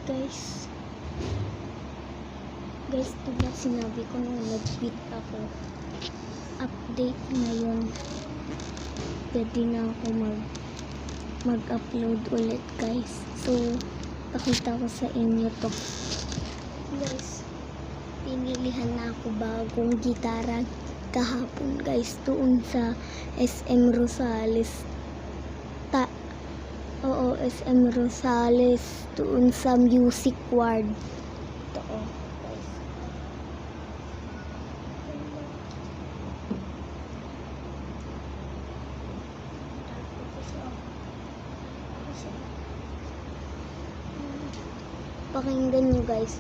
guys. Guys, diba sinabi ko nung nag-beat ako, update ngayon, pwede na ako mag-upload ulit guys. So pakita ko sa inyo to guys. Pinilihan na ako bagong gitara kahapon guys, doon sa SM Rosales. SM Rosales, doon sa Music Ward. Ito guys. Pakinggan nyo guys.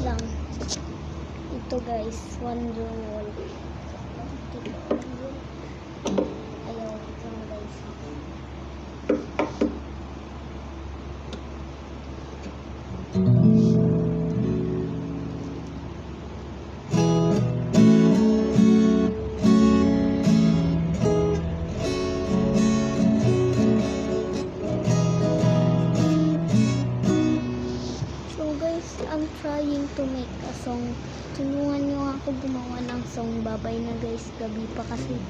Lang. Ito guys, Wonderwall. Ayaw lang guys. I'm trying to make a song. Tulungan nyo ako gumawa ng song. Babay na guys, gabi pa kasi.